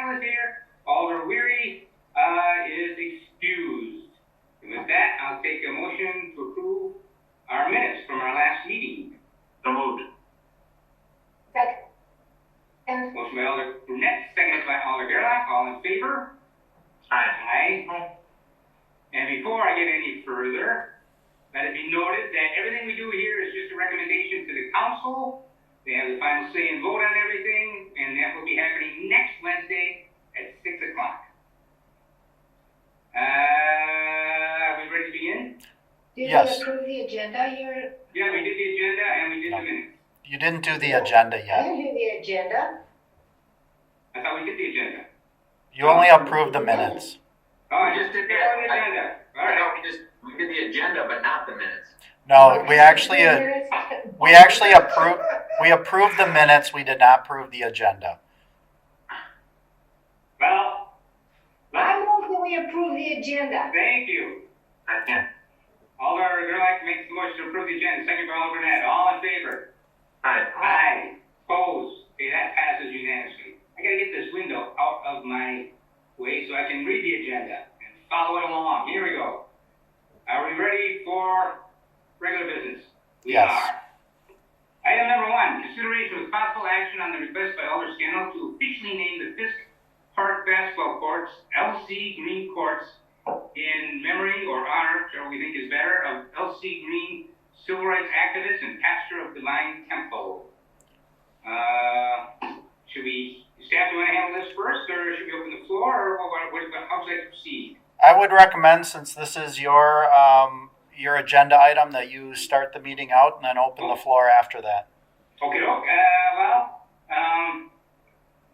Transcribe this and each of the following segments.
Kyle is here. Alder Weary is excused. And with that, I'll take a motion to approve our minutes from our last meeting. So moved. Second. Motion by Alder Brunette, seconded by Alder Gerlach. All in favor? Aye. Aye. And before I get any further, let it be noted that everything we do here is just a recommendation to the council. They have the final say and vote on everything, and that will be happening next Wednesday at 6 o'clock. Are we ready to begin? Did Yes. we approve the agenda here? Yeah, we did the agenda and we did the minutes. You didn't do the agenda I yet. didn't do the agenda. I thought we did the agenda. You only approved the minutes. Oh, I We just just did did the that. agenda. All I right. know we did the agenda, but not the minutes. No, we actually approved the minutes. We did not approve the agenda. Well, I move that we approve the agenda. thank you. Second. Alder Gerlach makes the motion to approve the agenda, second by Alder Brunette. All in favor? Aye. Aye. Opposed? Okay, that passes unanimously. I gotta get this window out of my way so I can read the agenda and follow it along. Here we go. Are we ready for regular business? We Yes. are. Item number 1, consideration with possible action on the request by Alder Scannell to officially name the Fisk Park basketball courts LC Green Courts in memory or honor, whichever we think is better, of LC Green civil rights activist and pastor of Divine Temple. Staff, do you want to handle this first, or should we open the floor, or how should I proceed? I would recommend, since this is your agenda item, that you start the meeting out and then open the floor after that. Okay,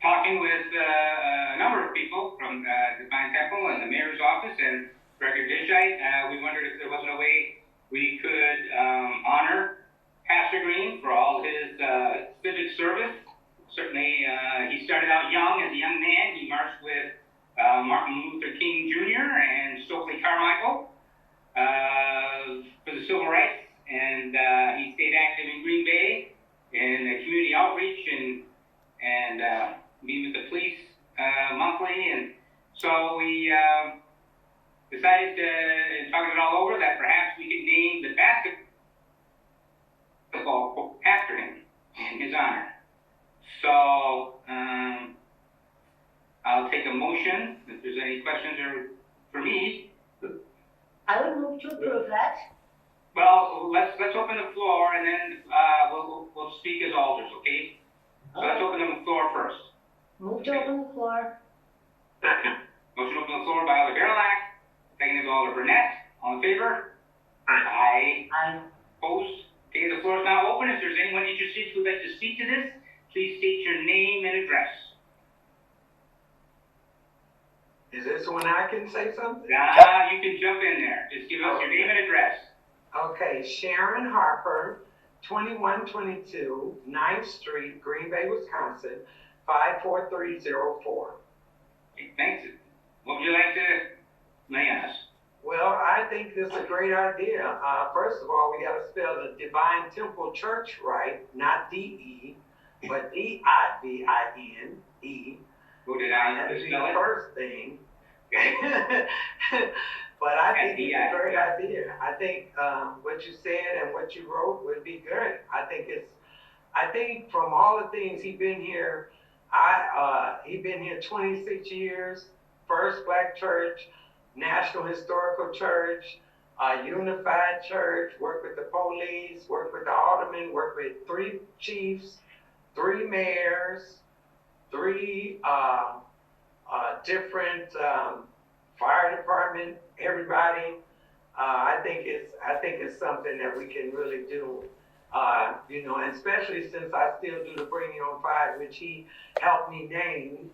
talking with a number of people from Divine Temple and the mayor's office and Director Dishite, we wondered if there wasn't a way we could honor Pastor Green for all his civic service. Certainly, he started out young as a young man. He marched with Martin Luther King Jr. and Stokely Carmichael for the civil rights, and he stayed active in Green Bay in community outreach and meeting with the police monthly. And so we decided, talking it all over, that perhaps we could name the basketball court after him in his honor. So I'll take a motion if there's any questions or for me. I would move to approve that. Well, let's open the floor and then we'll speak as alders, okay? So let's open the floor first. Move to open the floor. Second. Motion to open the floor by Alder Gerlach, second is Alder Brunette. All in favor? Aye. Aye. Opposed? Okay, the floor is now open. If there's anyone interested who would like to speak to this, please state your name and address. Is this when I can say something? You can jump in there. Just give us your name and address. Okay, Sharon Harper, 2122 9th Street, Green Bay, Wisconsin, 54304. Okay, thanks. What would you like to lay on us? Well, I think this is a great idea. First of all, we got to spell the Divine Temple Church right, not D-E, but D-I-V-I-N-E. Who did I That would be spell the it? first thing. But I think it's a great idea. I think what you said and what you wrote would be good. I think from all the things he's been here, he's been here 26 years, First Black Church, National Historical Church, Unified Church, worked with the police, worked with the aldermen, worked with 3 chiefs, 3 mayors, 3 different fire department, everybody. I think it's something that we can really do. And especially since I still do the Bringing on Fire, which he helped me name,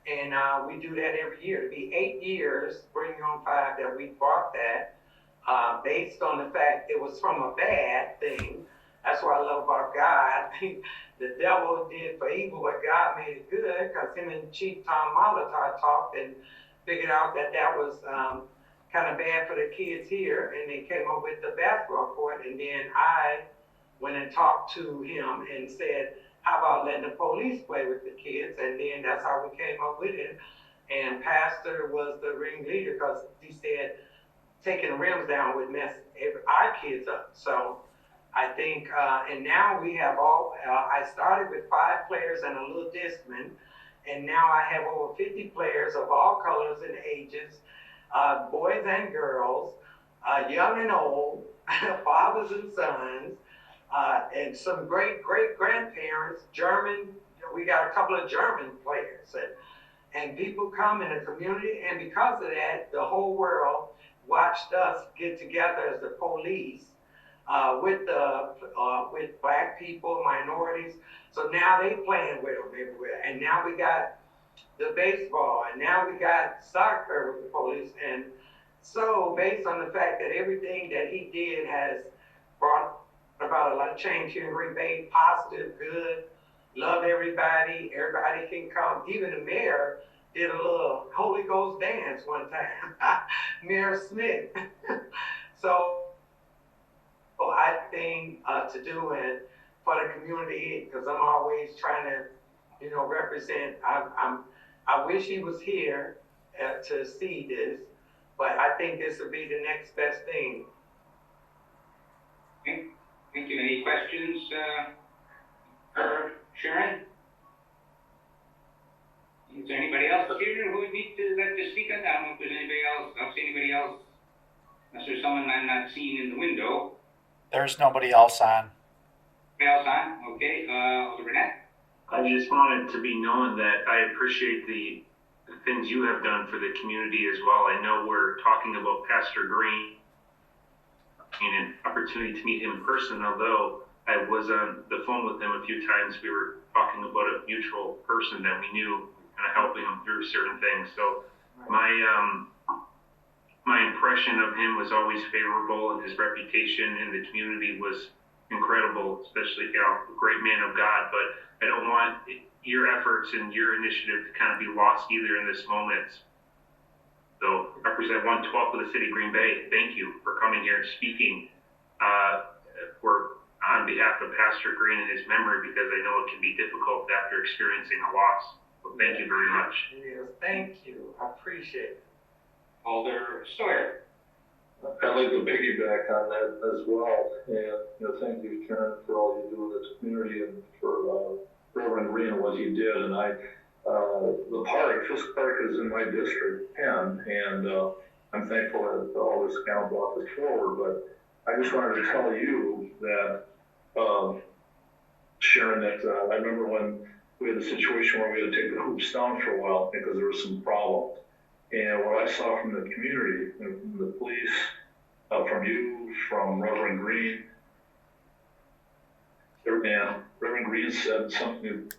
and we do that every year. It'll be 8 years, Bringing on Fire, that we brought that, based on the fact it was from a bad thing. That's what I love about God. The devil did for evil, but God made it good, because him and Chief Tom Molitor talked and figured out that was kind of bad for the kids here, and they came up with the basketball court. And then I went and talked to him and said, how about letting the police play with the kids? And then that's how we came up with it. And Pastor was the ringleader because he said taking the rims down would mess our kids up. So I think, and now we have I started with 5 players and a little discman, and now I have over 50 players of all colors and ages, boys and girls, young and old, fathers and sons, and some great grandparents, German. We got a couple of German players, and people come in the community, and because of that, the whole world watched us get together as the police with black people, minorities. So now they playing with them everywhere, and now we got the baseball, and now we got soccer with the police. And so based on the fact that everything that he did has brought about a lot of change here in Green Bay, positive, good, love everybody can come. Even the mayor did a little Holy Ghost dance one time, Mayor Smith. So I think to do it for the community, because I'm always trying to, represent. I wish he was here to see this, but I think this would be the next best thing. Okay. Thank you. Any questions for Sharon? Is there anybody else here who would need to let to speak on that? I don't know if there's anybody else. I don't see anybody else. Unless there's someone I'm not seeing in the window. There's nobody else on. Anybody else on? Okay. Burnett? I just wanted to be known that I appreciate the things you have done for the community as well. I know we're talking about Pastor Green and an opportunity to meet him in person, although I was on the phone with him a few times. We were talking about a mutual person that we knew, kind of helping him through certain things. So my impression of him was always favorable, and his reputation in the community was incredible, especially, a great man of God. But I don't want your efforts and your initiative to kind of be lost either in this moment. So represent 1/12 of the city of Green Bay. Thank you for coming here and speaking on behalf of Pastor Green and his memory, because I know it can be difficult after experiencing a loss. So thank you very much. Yes, thank you. I appreciate it. Alder Sawyer. I'd like to piggyback on that as well, and thank you, Karen, for all you do in this community and for Reverend Green and what he did. And the park, Fisk Park, is in my district, 10, and I'm thankful that all this council brought this forward. But I just wanted to tell you that, Sharon, that I remember when we had a situation where we had to take the hoops down for a while because there was some problems. And what I saw from the community, from the police, from you, from Reverend Green, and Reverend Green said something to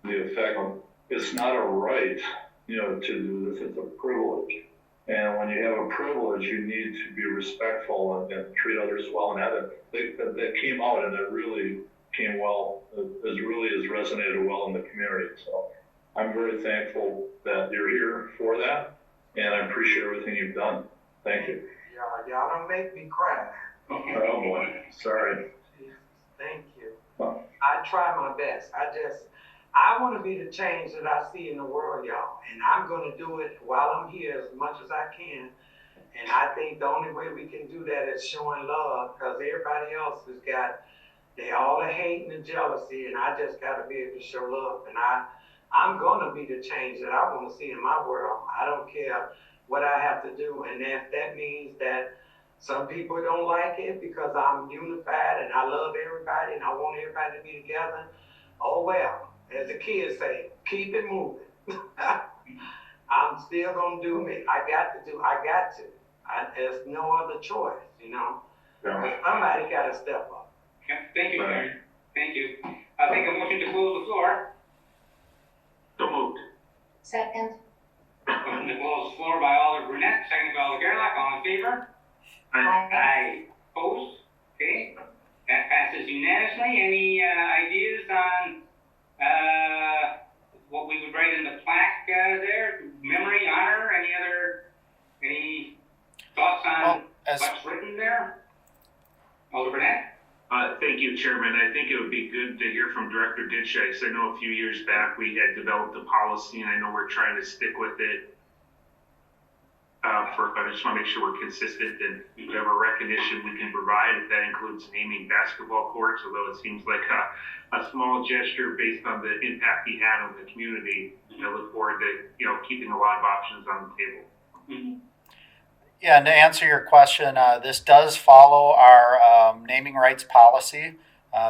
the effect of, it's not a right, to do this, it's a privilege. And when you have a privilege, you need to be respectful and treat others well. And that came out, and it really came well, really has resonated well in the community. So I'm very thankful that you're here for that, and I appreciate everything you've done. Thank you. Y'all don't make me cry. Oh boy, sorry. Jesus, thank you. Well, I try my best. I want to be the change that I see in the world, y'all, and I'm going to do it while I'm here as much as I can. And I think the only way we can do that is showing love, because everybody else they all are hate and jealousy, and I just got to be able to show love. And I'm going to be the change that I want to see in my world. I don't care what I have to do. And if that means that some people don't like it because I'm unified and I love everybody and I want everybody to be together, oh well. As the kids say, keep it moving. I'm still going to do me. I got to. There's no other choice, Yeah. Somebody got to step up. Yeah, thank you, Sharon. Thank you. I'll take a motion to close the floor. So moved. Second. Motion to close the floor by Alder Brunette, seconded by Alder Gerlach. All in favor? Aye. Aye. Opposed? Okay. That passes unanimously. Any ideas on what we would write in the plaque there? Memory, honor, any thoughts on Well, what's written there? Alder Burnett? Thank you, Chairman. I think it would be good to hear from Director Ditchak, because I know a few years back we had developed a policy, and I know we're trying to stick with it. I just want to make sure we're consistent and whatever recognition we can provide, if that includes naming basketball courts, although it seems like a small gesture based on the impact he had on the community. I look forward to, keeping a lot of options on the table. Mm-hmm. Yeah, and to answer your question, this does follow our naming rights policy.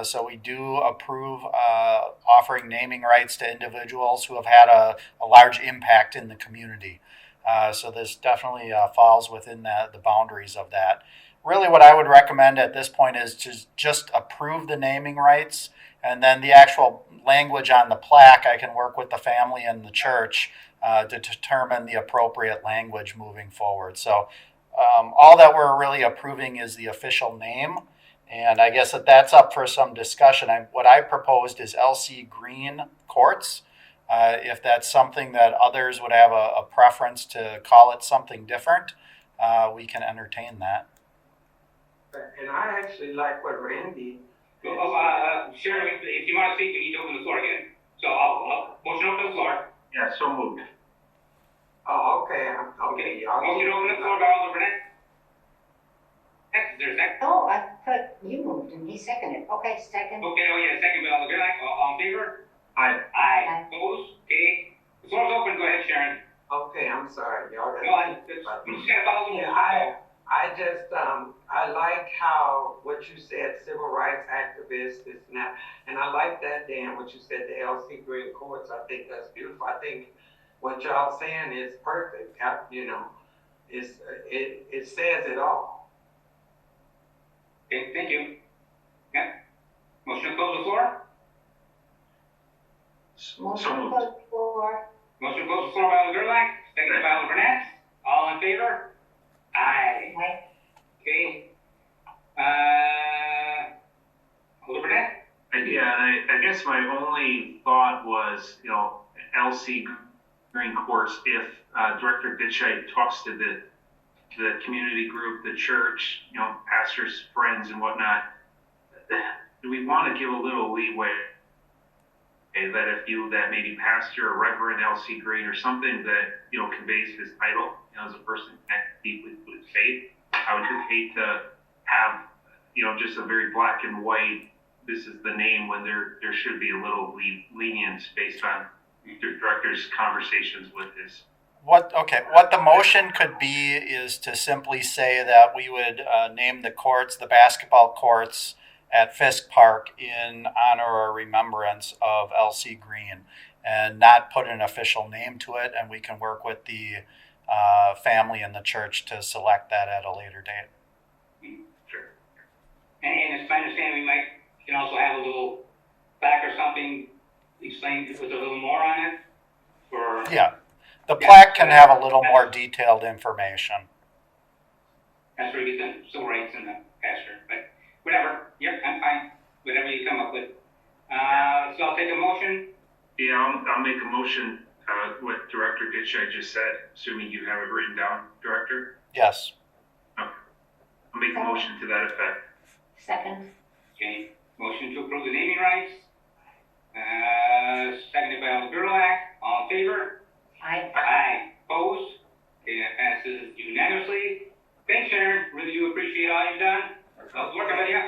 So we do approve offering naming rights to individuals who have had a large impact in the community. So this definitely falls within the boundaries of that. Really what I would recommend at this point is to just approve the naming rights, and then the actual language on the plaque, I can work with the family and the church to determine the appropriate language moving forward. So all that we're really approving is the official name, and I guess that's up for some discussion. What I proposed is LC Green Courts. If that's something that others would have a preference to call it something different, we can entertain that. And I actually like what Randy. Sharon, if you want to speak, we need to open the floor again. So I'll motion open the floor. Yeah, so moved. Oh, okay, okay. Motion open the floor by Alder Burnett. Is there a second? Oh, I thought you moved and he seconded. Okay, second. Okay, second by Alder Burnett. All in favor? Aye. Aye. Opposed? Okay. The floor's open. Go ahead, Sharon. Okay, I'm sorry, y'all. No, we just gotta follow the rules. Yeah, I just, I like how, what you said, civil rights activists, this and that. And I like that, Dan, what you said, the LC Green Courts. I think that's beautiful. I think what y'all saying is perfect. It says it all. Okay, thank you. Yeah. Motion to close the floor? Motion So moved. closed for. Motion to close the floor by Alder Gerlach, second by Alder Burnett. All in favor? Aye. Aye. Okay. Alder Burnett? Yeah, I guess my only thought was, LC Green Course, if Director Ditchite talks to the community group, the church, pastors, friends and whatnot, do we want to give a little leeway that if that maybe pastor or Reverend LC Green or something that, conveys his title, as a person connected deeply with faith, I would just hate to have, just a very black and white, this is the name, when there should be a little lenience based on the director's conversations with his. What the motion could be is to simply say that we would name the courts, the basketball courts at Fisk Park, in honor or remembrance of LC Green, and not put an official name to it, and we can work with the family and the church to select that at a later date. Sure. And it's my understanding we can also have a little plaque or something explained with a little more on it? Or Yeah. The plaque can have a little more detailed information. that's where you get the civil rights and the pastor, but whatever. Yep, I'm fine. Whatever you come up with. So I'll take a motion. Yeah, I'll make a motion, what Director Ditchite just said, assuming you have it written down, Director. Yes. Okay. I'll make a motion to that effect. Second. Okay. Motion to approve the naming rights. Seconded by Alder Gerlach. All in favor? Aye. Aye. Opposed? Okay, that passes unanimously. Thanks, Sharon. Really do appreciate all you've done. I was working with you.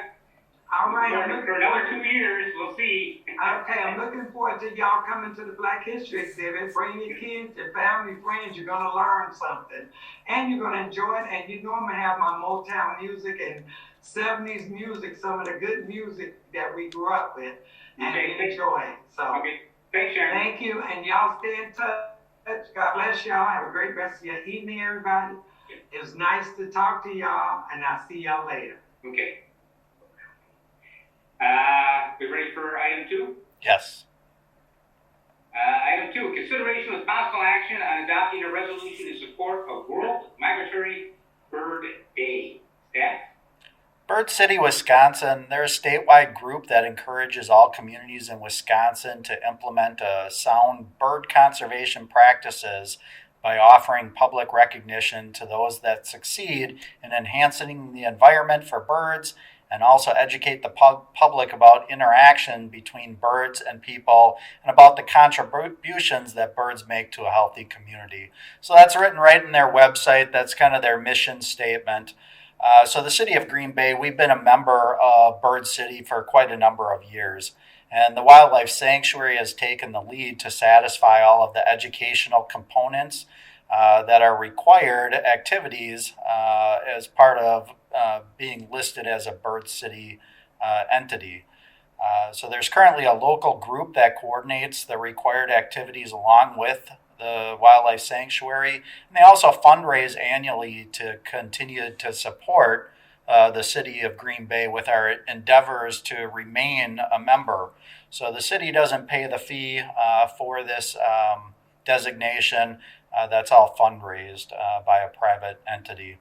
All right, For another 2 years, we'll see. Okay, I'm looking forward to y'all coming to the Black History exhibit. Bring your kids, your family, friends. You're gonna learn something, and you're gonna enjoy it. And I'm gonna have my Motown music and '70s music, some of the good music that we grew up with, and Okay. enjoy it. So, Okay. Thanks, Sharon. thank you, and y'all stay in touch. God bless y'all. Have a great rest of your evening, everybody. It was nice to talk to y'all, and I'll see y'all later. Okay. We ready for item 2? Yes. Item 2, consideration of possible action on adopting a resolution in support of World Migratory Bird Day. Staff? Bird City, Wisconsin, they're a statewide group that encourages all communities in Wisconsin to implement sound bird conservation practices by offering public recognition to those that succeed in enhancing the environment for birds and also educate the public about interaction between birds and people and about the contributions that birds make to a healthy community. So that's written right in their website. That's kind of their mission statement. So the city of Green Bay, we've been a member of Bird City for quite a number of years. And the Wildlife Sanctuary has taken the lead to satisfy all of the educational components that are required activities as part of being listed as a Bird City entity. So there's currently a local group that coordinates the required activities along with the Wildlife Sanctuary. And they also fundraise annually to continue to support the city of Green Bay with our endeavors to remain a member. So the city doesn't pay the fee for this designation. That's all fundraised by a private entity.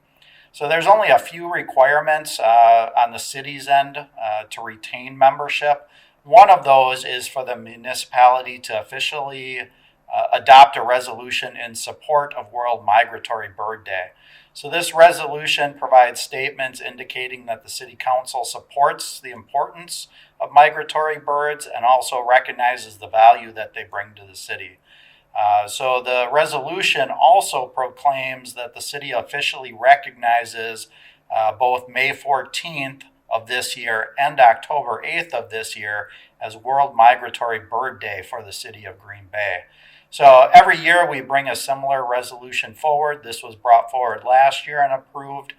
So there's only a few requirements on the city's end to retain membership. One of those is for the municipality to officially adopt a resolution in support of World Migratory Bird Day. So this resolution provides statements indicating that the City Council supports the importance of migratory birds and also recognizes the value that they bring to the city. So the resolution also proclaims that the city officially recognizes both May 14th of this year and October 8th of this year as World Migratory Bird Day for the city of Green Bay. So every year we bring a similar resolution forward. This was brought forward last year and approved.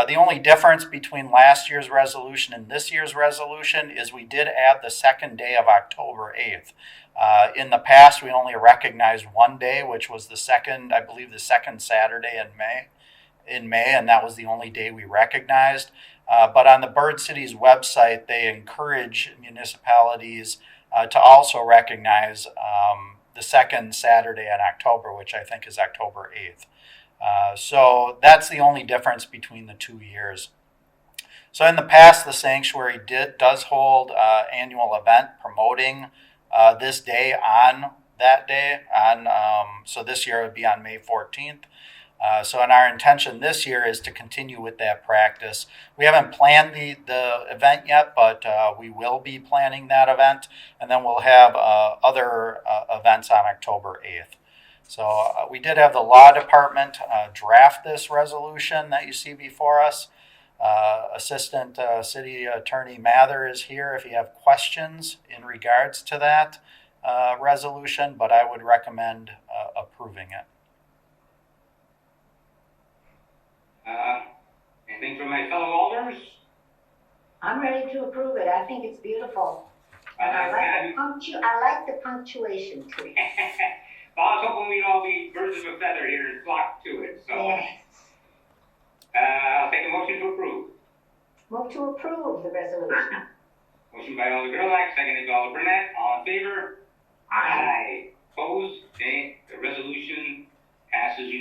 The only difference between last year's resolution and this year's resolution is we did add the second day of October 8th. In the past, we only recognized one day, which was the second Saturday in May, and that was the only day we recognized. But on the Bird City's website, they encourage municipalities to also recognize the second Saturday in October, which I think is October 8th. So that's the only difference between the 2 years. So in the past, the sanctuary does hold annual event promoting this day on that day. So this year it would be on May 14th. So our intention this year is to continue with that practice. We haven't planned the event yet, but we will be planning that event. And then we'll have other events on October 8th. So we did have the law department draft this resolution that you see before us. Assistant City Attorney Mather is here if you have questions in regards to that resolution, but I would recommend approving it. Anything from my fellow alders? I'm ready to approve it. I think it's beautiful. And I like the punctuation too. Well, I was hoping we'd all be birds of a feather here and flock to it, so. Yes. I'll take a motion to approve. Move to approve the resolution. Motion by Alder Gerlach, seconded by Alder Burnett. All in favor? Aye. Opposed? Okay, the resolution passes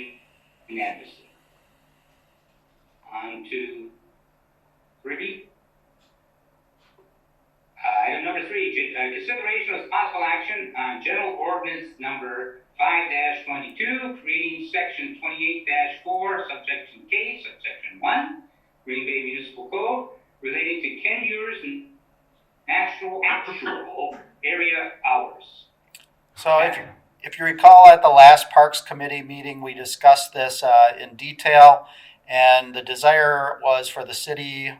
unanimously. On to 3B. Item number 3, consideration of possible action on general ordinance number 5-22, creating section 28-4, subsection K, subsection 1, Green Bay Municipal Code, relating to Ken Ewers and actual area hours. So if you recall at the last Parks Committee meeting, we discussed this in detail. And the desire was for the city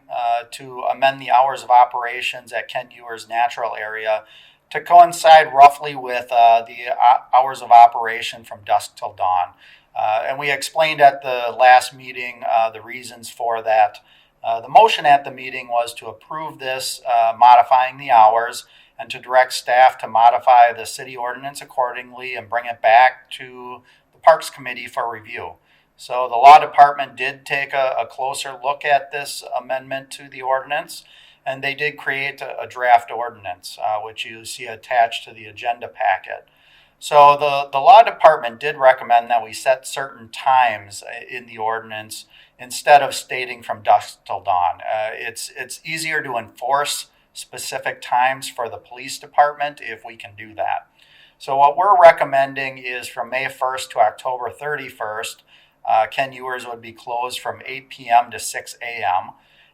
to amend the hours of operations at Ken Ewer's natural area to coincide roughly with the hours of operation from dusk till dawn. And we explained at the last meeting the reasons for that. The motion at the meeting was to approve this, modifying the hours, and to direct staff to modify the city ordinance accordingly and bring it back to the Parks Committee for review. So the law department did take a closer look at this amendment to the ordinance, and they did create a draft ordinance, which you see attached to the agenda packet. So the law department did recommend that we set certain times in the ordinance instead of stating from dusk till dawn. It's easier to enforce specific times for the police department if we can do that. So what we're recommending is from May 1st to October 31st, Ken Ewers would be closed from 8 p.m. to 6 a.m.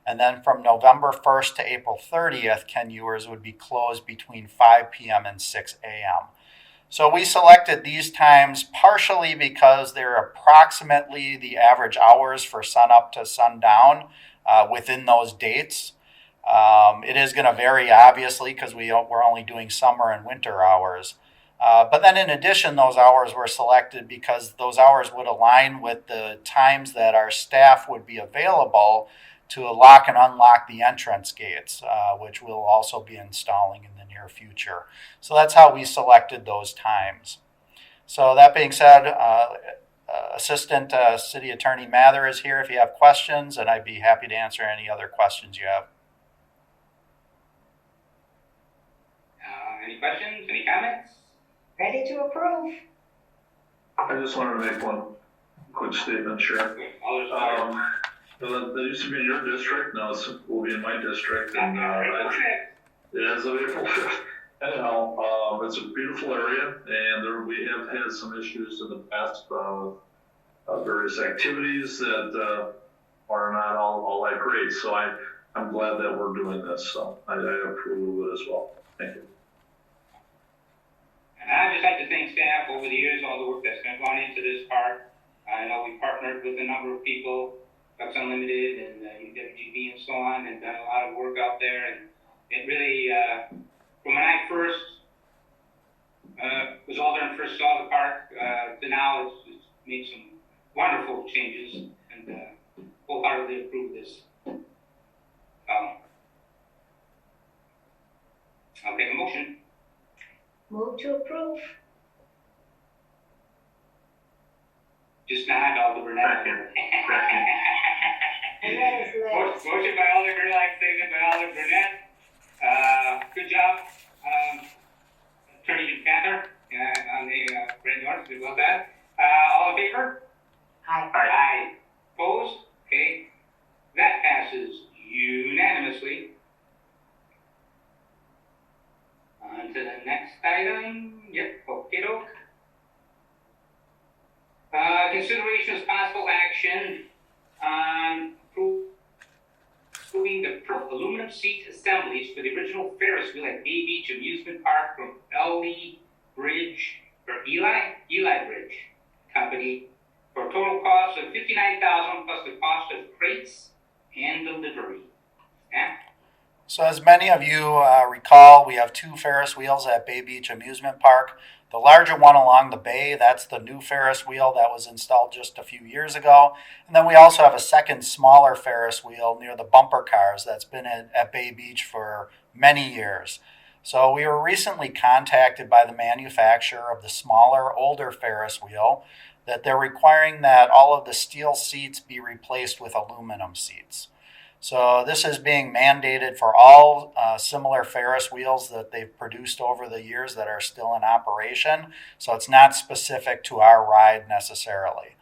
And then from November 1st to April 30th, Ken Ewers would be closed between 5 p.m. and 6 a.m. So we selected these times partially because they're approximately the average hours for sunup to sundown within those dates. It is going to vary, obviously, because we're only doing summer and winter hours. But then in addition, those hours were selected because those hours would align with the times that our staff would be available to lock and unlock the entrance gates, which we'll also be installing in the near future. So that's how we selected those times. So that being said, Assistant City Attorney Mather is here if you have questions, and I'd be happy to answer any other questions you have. Any questions, any comments? Ready to approve? I just wanted to make one quick statement, Sharon. All those in favor? That used to be in your district, now it will be in my district, and Yeah. as of April 5th. Anyhow, it's a beautiful area, and we have had some issues in the past about various activities that are not all that great. So I'm glad that we're doing this. So I approve of it as well. Thank you. And I'd just like to thank staff over the years, all the work that's gone into this park. I know we partnered with a number of people, Ducks Unlimited and UWGB and so on, and done a lot of work out there. And it really, from when I first was older and first saw the park to now, it's made some wonderful changes, and wholeheartedly approve this. I'll take a motion. Move to approve. Just nod, Alder Burnett. Motion by Alder Burnett, seconded by Alder Burnett. Good job, Attorney Panther, on the red notice. We love that. All in favor? Aye. Aye. Opposed? Okay. That passes unanimously. On to the next item. Yep, okey-doke. Consideration of possible action on approving the aluminum seat assemblies for the original Ferris Wheel at Bay Beach Amusement Park from Eli Bridge Company for a total cost of $59,000 plus the cost of crates and delivery. Yeah. So as many of you recall, we have two Ferris wheels at Bay Beach Amusement Park. The larger one along the bay, that's the new Ferris wheel that was installed just a few years ago. And then we also have a second smaller Ferris wheel near the bumper cars that's been at Bay Beach for many years. So we were recently contacted by the manufacturer of the smaller, older Ferris wheel that they're requiring that all of the steel seats be replaced with aluminum seats. So this is being mandated for all similar Ferris wheels that they've produced over the years that are still in operation. So it's not specific to our ride necessarily.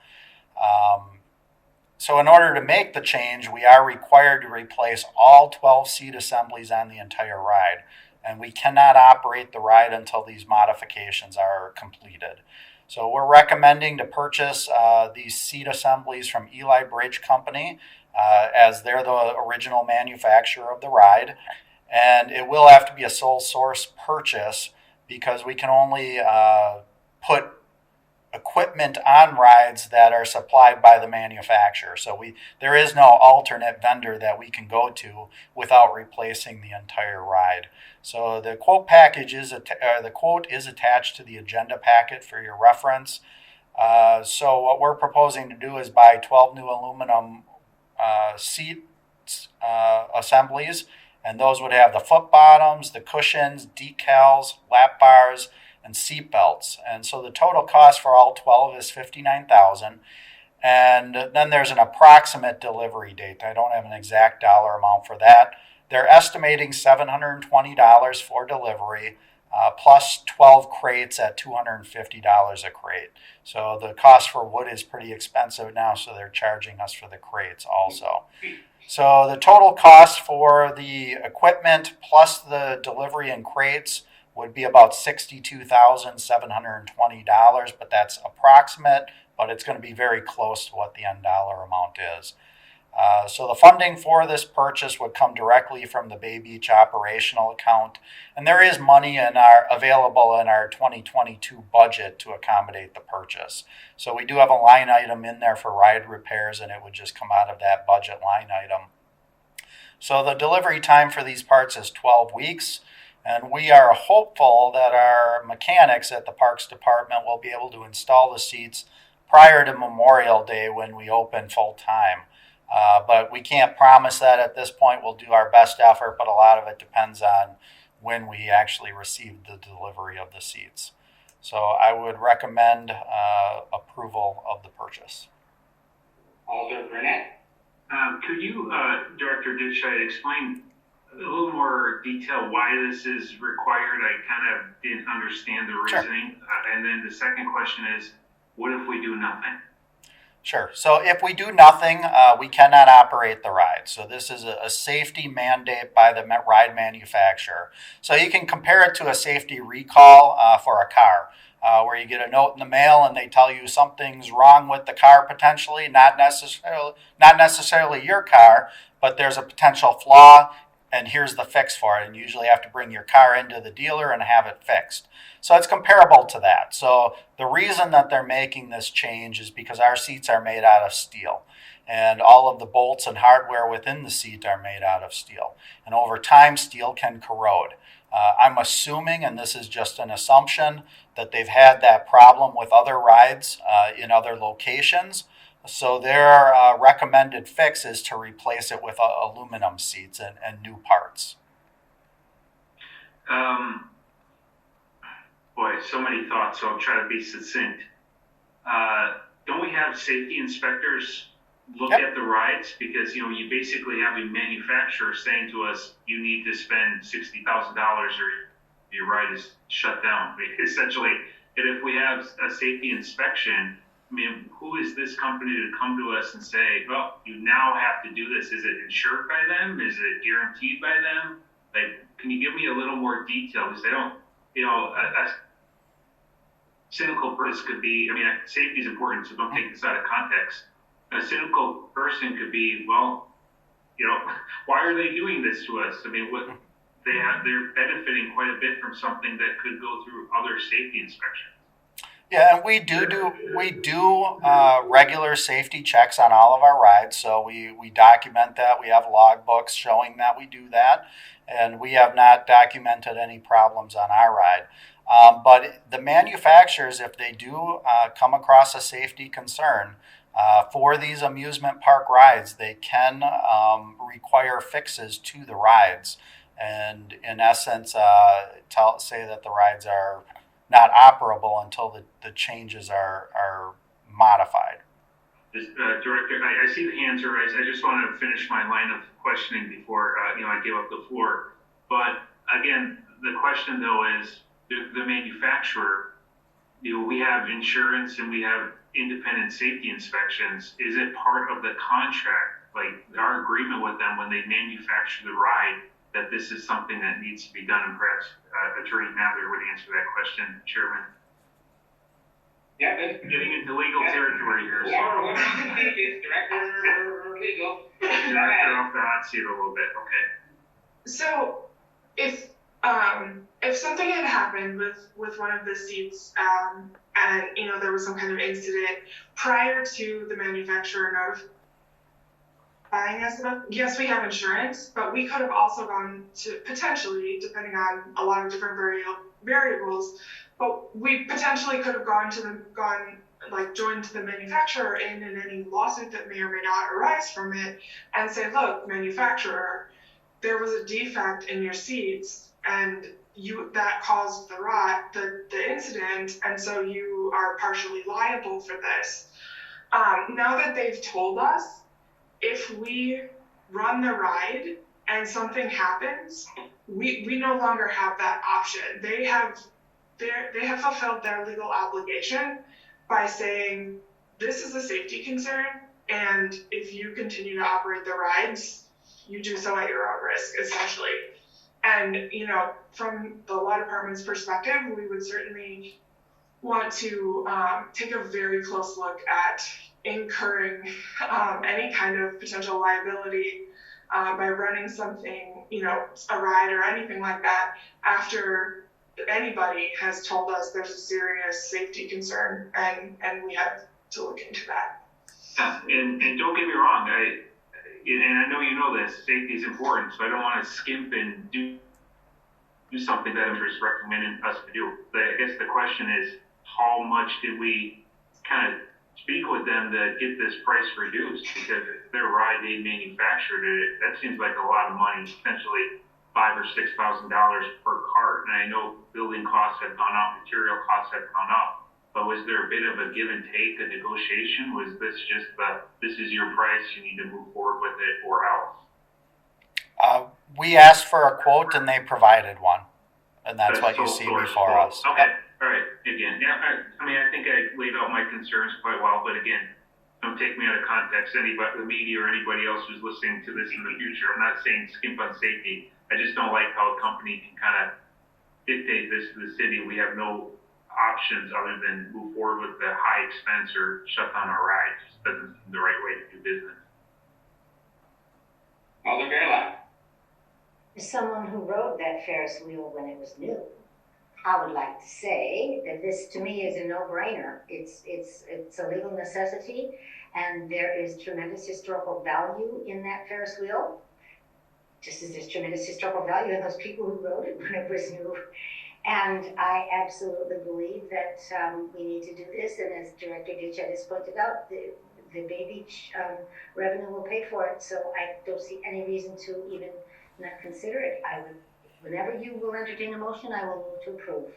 So in order to make the change, we are required to replace all 12 seat assemblies on the entire ride. And we cannot operate the ride until these modifications are completed. So we're recommending to purchase these seat assemblies from Eli Bridge Company, as they're the original manufacturer of the ride. And it will have to be a sole source purchase because we can only put equipment on rides that are supplied by the manufacturer. So there is no alternate vendor that we can go to without replacing the entire ride. So the quote package the quote is attached to the agenda packet for your reference. So what we're proposing to do is buy 12 new aluminum seat assemblies, and those would have the foot bottoms, the cushions, decals, lap bars, and seat belts. And so the total cost for all 12 is $59,000. And then there's an approximate delivery date. I don't have an exact dollar amount for that. They're estimating $720 for delivery, plus 12 crates at $250 a crate. So the cost for wood is pretty expensive now, so they're charging us for the crates also. So the total cost for the equipment plus the delivery and crates would be about $62,720, but that's approximate, but it's going to be very close to what the end dollar amount is. So the funding for this purchase would come directly from the Bay Beach operational account, and there is money available in our 2022 budget to accommodate the purchase. So we do have a line item in there for ride repairs, and it would just come out of that budget line item. So the delivery time for these parts is 12 weeks, and we are hopeful that our mechanics at the Parks Department will be able to install the seats prior to Memorial Day when we open full time. But we can't promise that at this point. We'll do our best effort, but a lot of it depends on when we actually receive the delivery of the seats. So I would recommend approval of the purchase. Alder Burnett? Could you, Director Ditchite, explain a little more detail why this is required? I kind of didn't understand the reasoning. Sure. And then the second question is, what if we do nothing? Sure. So if we do nothing, we cannot operate the ride. So this is a safety mandate by the ride manufacturer. So you can compare it to a safety recall for a car, where you get a note in the mail and they tell you something's wrong with the car potentially, not necessarily your car, but there's a potential flaw, and here's the fix for it. And you usually have to bring your car into the dealer and have it fixed. So it's comparable to that. So the reason that they're making this change is because our seats are made out of steel, and all of the bolts and hardware within the seat are made out of steel. And over time, steel can corrode. I'm assuming, and this is just an assumption, that they've had that problem with other rides in other locations. So their recommended fix is to replace it with aluminum seats and new parts. Boy, so many thoughts, so I'll try to be succinct. Don't we have safety inspectors look at the rides? Because, you basically have a manufacturer saying to us, you need to spend $60,000 or your ride is shut down. Essentially, and if we have a safety inspection, I mean, who is this company to come to us and say, well, you now have to do this? Is it insured by them? Is it guaranteed by them? Like, can you give me a little more detail? Because they don't, a cynical person could be, safety is important, so don't take this out of context. A cynical person could be, well, why are they doing this to us? I mean, they're benefiting quite a bit from something that could go through other safety inspections. Yeah, and we do regular safety checks on all of our rides. So we document that. We have logbooks showing that we do that, and we have not documented any problems on our ride. But the manufacturers, if they do come across a safety concern for these amusement park rides, they can require fixes to the rides, and in essence, say that the rides are not operable until the changes are modified. Director, I see the hands are raised. I just want to finish my line of questioning before I give up the floor. But again, the question though is the manufacturer. We have insurance and we have independent safety inspections. Is it part of the contract, like our agreement with them when they manufacture the ride, that this is something that needs to be done? And perhaps Attorney Mather would answer that question, Chairman. Yeah, getting into legal territory here. Or what you think is Director Legal. Director off the hot seat a little bit. Okay. So if something had happened with one of the seats, and there was some kind of incident prior to the manufacturer notifying us about, yes, we have insurance, but we could have also gone to, potentially, depending on a lot of different variables, but we potentially could have joined the manufacturer in any lawsuit that may or may not arise from it, and say, look, manufacturer, there was a defect in your seats, and that caused the incident, and so you are partially liable for this. Now that they've told us, if we run the ride and something happens, we no longer have that option. They have fulfilled their legal obligation by saying, this is a safety concern, and if you continue to operate the rides, you do so at your own risk, essentially. And, from the law department's perspective, we would certainly want to take a very close look at incurring any kind of potential liability by running something, a ride or anything like that after anybody has told us there's a serious safety concern, and we have to look into that. Yeah, and don't get me wrong, and I know you know this, safety is important, so I don't want to skimp and do something that I'm just recommending us to do. But I guess the question is, how much did we kind of speak with them to get this price reduced? Because if their ride, they manufactured it, that seems like a lot of money, potentially $5,000 or $6,000 per cart. And I know building costs have gone up, material costs have gone up. But was there a bit of a give and take, a negotiation? Was this just this is your price, you need to move forward with it, or else? We asked for a quote and they provided one. And that's what you see before us. Okay, all right. Again, yeah, I think I laid out my concerns quite well, but again, don't take me out of context. Anybody, the media or anybody else who's listening to this in the future, I'm not saying skimp on safety. I just don't like how a company can kind of dictate this to the city. We have no options other than move forward with the high expense or shut down our rides. Just doesn't seem the right way to do business. Alder Gerlach. As someone who rode that Ferris wheel when it was new, I would like to say that this to me is a no-brainer. It's a legal necessity, and there is tremendous historical value in that Ferris wheel, just as there's tremendous historical value in those people who rode it when it was new. And I absolutely believe that we need to do this, and as Director Ditchett has pointed out, the Bay Beach revenue will pay for it, so I don't see any reason to even not consider it. I would, whenever you will entertain a motion, I will move to approve.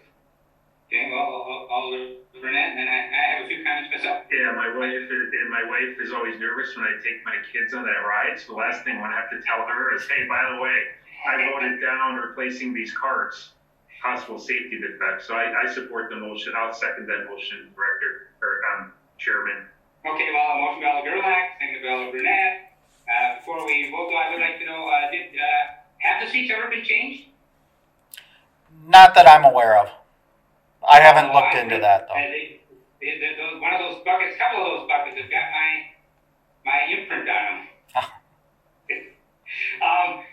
Okay, well, Alder Burnett, and then I have a few comments myself. Yeah, my wife is always nervous when I take my kids on that ride. So the last thing I have to tell her is, hey, by the way, I voted down replacing these carts, possible safety defects. So I support the motion. I'll second that motion, Director or Chairman. Okay, well, a motion by Alder Gerlach, second by Alder Burnett. Before we vote, though, I would like to know, have the seats ever been changed? Not that I'm aware of. I haven't looked into that, though. One of those buckets, a couple of those buckets have got my imprint on them.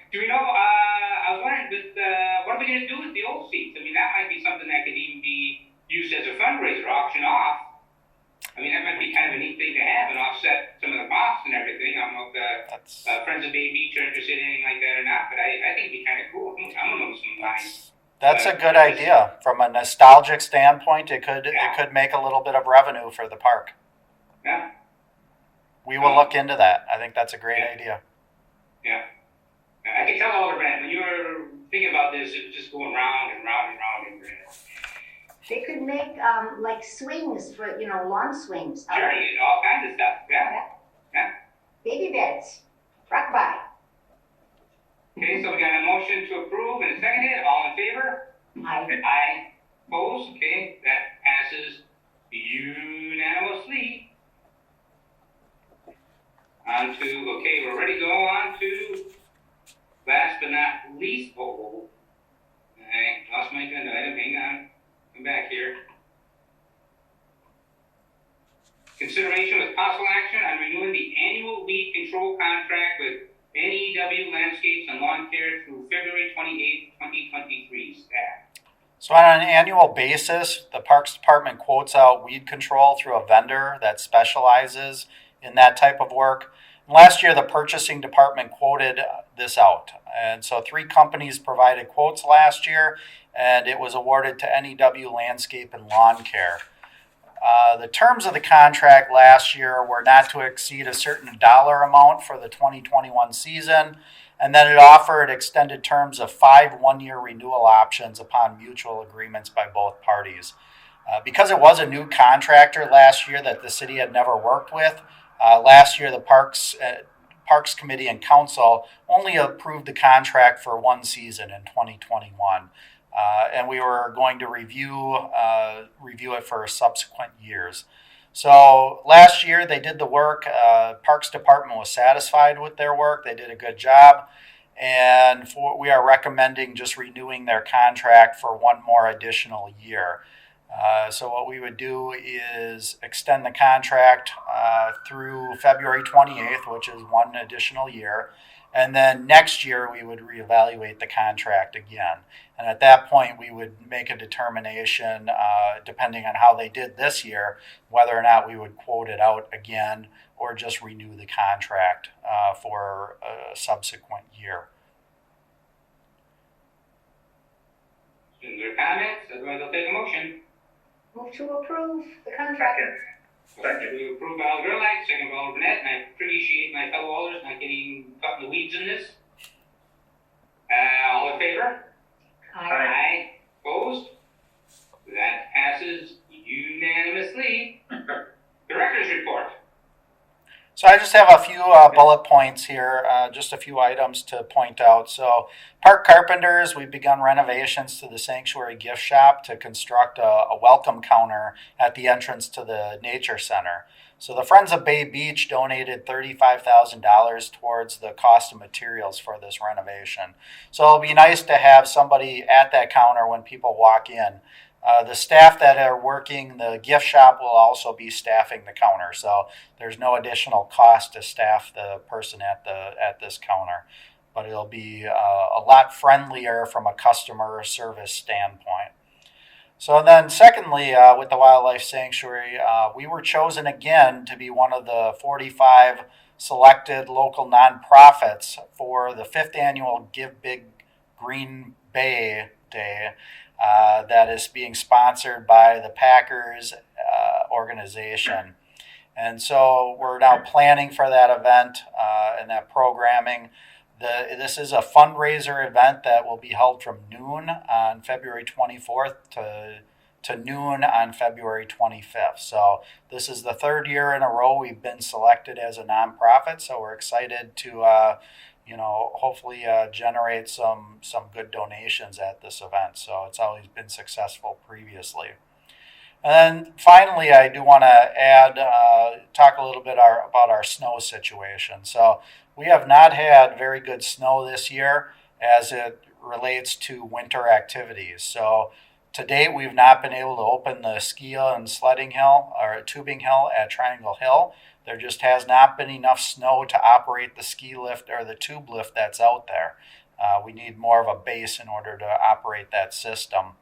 Do we know, I was wondering, what are we going to do with the old seats? I mean, that might be something that could even be used as a fundraiser, auction off. I mean, that might be kind of a neat thing to have and offset some of the costs and everything. I don't know if the Friends of Bay Beach are interested in anything like that or not, but I think it'd be kind of cool. I'm going to know some lines. That's a good idea. From a nostalgic standpoint, it could make a little bit of revenue for the park. Yeah. We will look into that. I think that's a great idea. Yeah. I can tell Alder Brand, when you were thinking about this, it was just going round and round and round in your head. They could make like swings for, lawn swings. Sure, all kinds of stuff. Yeah. Baby beds. Rock by. Okay, so we got a motion to approve and a seconded. All in favor? Aye. Opposed? Okay, that passes unanimously. We're ready to go on to last but not least. I lost my agenda item. Hang on. I'm back here. Consideration with possible action on renewing the annual weed control contract with NEW Landscapes and Lawn Care through February 28th, 2023. Staff. So on an annual basis, the Parks Department quotes out weed control through a vendor that specializes in that type of work. Last year, the purchasing department quoted this out. And so 3 companies provided quotes last year, and it was awarded to NEW Landscape and Lawn Care. The terms of the contract last year were not to exceed a certain dollar amount for the 2021 season, and then it offered extended terms of 5 one-year renewal options upon mutual agreements by both parties. Because it was a new contractor last year that the city had never worked with, last year the Parks Committee and Council only approved the contract for one season in 2021. And we were going to review it for subsequent years. So last year they did the work. Parks Department was satisfied with their work. They did a good job. And we are recommending just renewing their contract for one more additional year. So what we would do is extend the contract through February 28th, which is one additional year. And then next year, we would reevaluate the contract again. And at that point, we would make a determination, depending on how they did this year, whether or not we would quote it out again or just renew the contract for a subsequent year. Questions or comments? Otherwise, I'll take a motion. Move to approve the contract. Second. We approve by Alder Gurley, second by Alder Burnett, and I appreciate my fellow alders not getting caught in the weeds in this. All in favor? Aye. Opposed? That passes unanimously. Director's report. So I just have a few bullet points here, just a few items to point out. So Park Carpenters, we've begun renovations to the Sanctuary Gift Shop to construct a welcome counter at the entrance to the Nature Center. So the Friends of Bay Beach donated $35,000 towards the cost of materials for this renovation. So it'll be nice to have somebody at that counter when people walk in. The staff that are working the gift shop will also be staffing the counter, so there's no additional cost to staff the person at this counter, but it'll be a lot friendlier from a customer service standpoint. So then secondly, with the Wildlife Sanctuary, we were chosen again to be one of the 45 selected local nonprofits for the 5th annual Give Big Green Bay Day. That is being sponsored by the Packers organization. And so we're now planning for that event and that programming. This is a fundraiser event that will be held from noon on February 24th to noon on February 25th. So this is the third year in a row we've been selected as a nonprofit. So we're excited to hopefully generate some good donations at this event. So it's always been successful previously. And then finally, I do want to talk a little bit about our snow situation. So we have not had very good snow this year as it relates to winter activities. So to date, we've not been able to open the ski and sledding hill or tubing hill at Triangle Hill. There just has not been enough snow to operate the ski lift or the tube lift that's out there. We need more of a base in order to operate that system.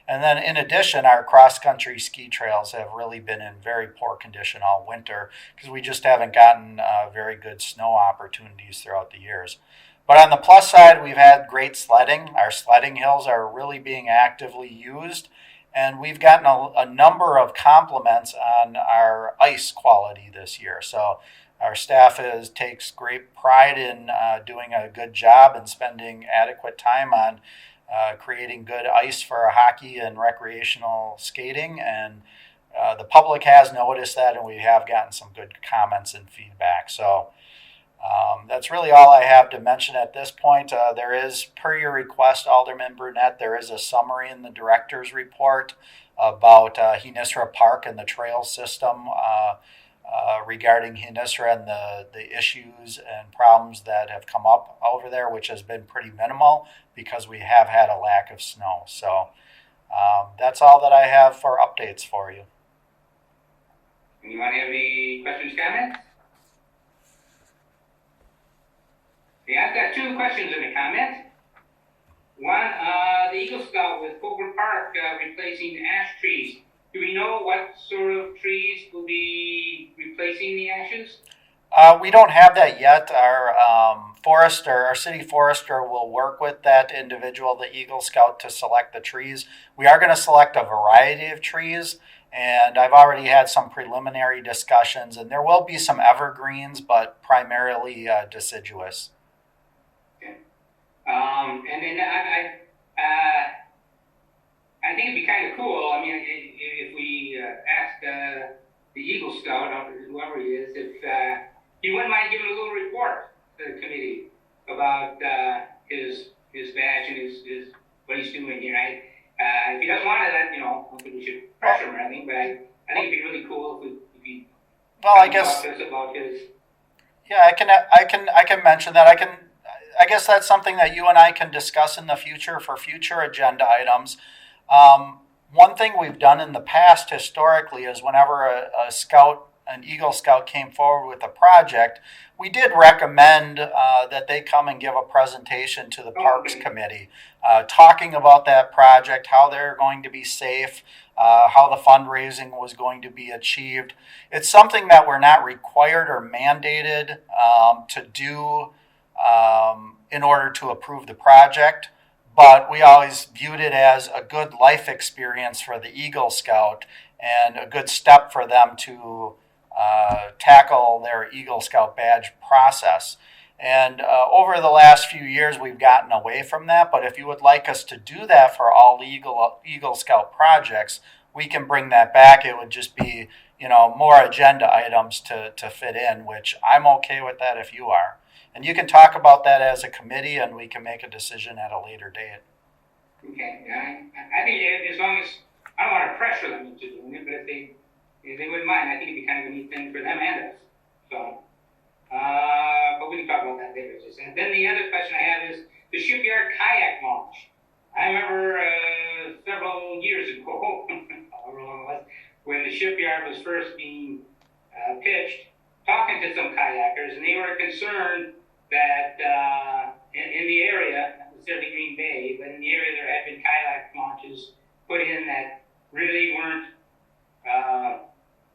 And then in addition, our cross-country ski trails have really been in very poor condition all winter because we just haven't gotten very good snow opportunities throughout the years. But on the plus side, we've had great sledding. Our sledding hills are really being actively used. And we've gotten a number of compliments on our ice quality this year. So our staff takes great pride in doing a good job and spending adequate time on creating good ice for hockey and recreational skating. And the public has noticed that, and we have gotten some good comments and feedback. So that's really all I have to mention at this point. There is, per your request, Alderman Brunette, there is a summary in the director's report about Henisra Park and the trail system regarding Henisra and the issues and problems that have come up over there, which has been pretty minimal because we have had a lack of snow. So that's all that I have for updates for you. Anyone have any questions, comments? Yeah, I've got two questions and a comment. One, the Eagle Scout with Colbert Park replacing ash trees. Do we know what sort of trees will be replacing the ashes? We don't have that yet. Our city forester will work with that individual, the Eagle Scout, to select the trees. We are going to select a variety of trees, and I've already had some preliminary discussions, and there will be some evergreens, but primarily deciduous. And then I think it'd be kind of cool. I mean, if we ask the Eagle Scout, or whoever he is, if he wouldn't mind giving a little report to the committee about his badge and his what he's doing here. If he doesn't want it, then I don't think we should pressure him or anything. But I think it'd be really cool if he I guess talked to us about his. Yeah, I can mention that. I guess that's something that you and I can discuss in the future for future agenda items. one thing we've done in the past historically is whenever an Eagle Scout came forward with a project, we did recommend that they come and give a presentation to the Parks Committee, talking about that project, how they're going to be safe, how the fundraising was going to be achieved. It's something that we're not required or mandated to do in order to approve the project, but we always viewed it as a good life experience for the Eagle Scout and a good step for them to tackle their Eagle Scout badge process. And over the last few years, we've gotten away from that. But if you would like us to do that for all Eagle Scout projects, we can bring that back. It would just be, more agenda items to fit in, which I'm okay with that if you are. And you can talk about that as a committee, and we can make a decision at a later date. Okay, I think as long as, I don't want to pressure them into doing it, but if they wouldn't mind, I think it'd be kind of a neat thing for them and us. So, but we can talk about that later. And then the other question I have is the Shipyard kayak launch. I remember several years ago, however long it was, when the Shipyard was first being pitched, talking to some kayakers, and they were concerned that in the area, not necessarily Green Bay, but in the area there had been kayak launches put in that really weren't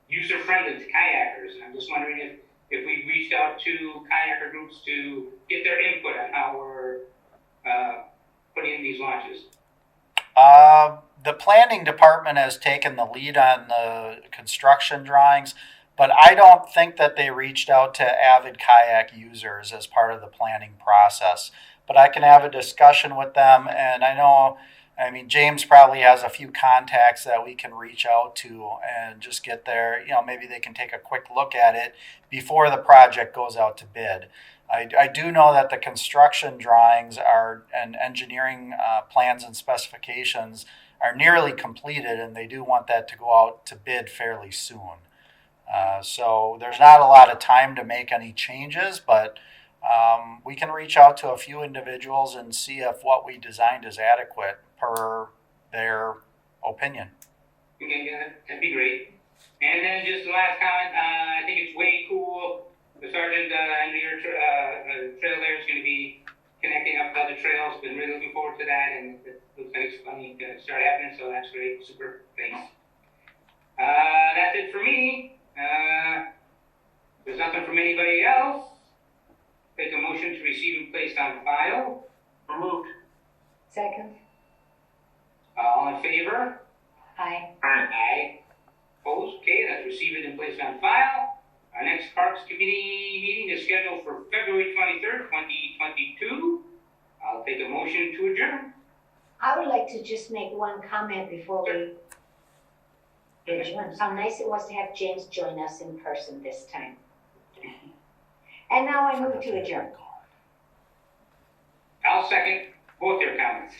user-friendly to kayakers. And I'm just wondering if we've reached out to kayaker groups to get their input on how we're putting in these launches. The planning department has taken the lead on the construction drawings, but I don't think that they reached out to avid kayak users as part of the planning process. But I can have a discussion with them, and James probably has a few contacts that we can reach out to and just get there. Maybe they can take a quick look at it before the project goes out to bid. I do know that the construction drawings and engineering plans and specifications are nearly completed, and they do want that to go out to bid fairly soon. So there's not a lot of time to make any changes, but we can reach out to a few individuals and see if what we designed is adequate per their opinion. Okay, yeah, that'd be great. And then just the last comment, I think it's way cool. The sergeant and your trail there is going to be connecting up other trails. Been really looking forward to that, and it looks like it's going to start happening, so that's great. Super, thanks. That's it for me. There's nothing from anybody else. Take a motion to receive and place on file. Removed. Second. All in favor? Aye. Aye. Opposed? Okay, that's received and placed on file. Our next Parks Committee meeting is scheduled for February 23rd, 2022. I'll take a motion to adjourn. I would like to just make one comment before we adjourn. How nice it was to have James join us in person this time. And now I move to adjourn. I'll second both your comments.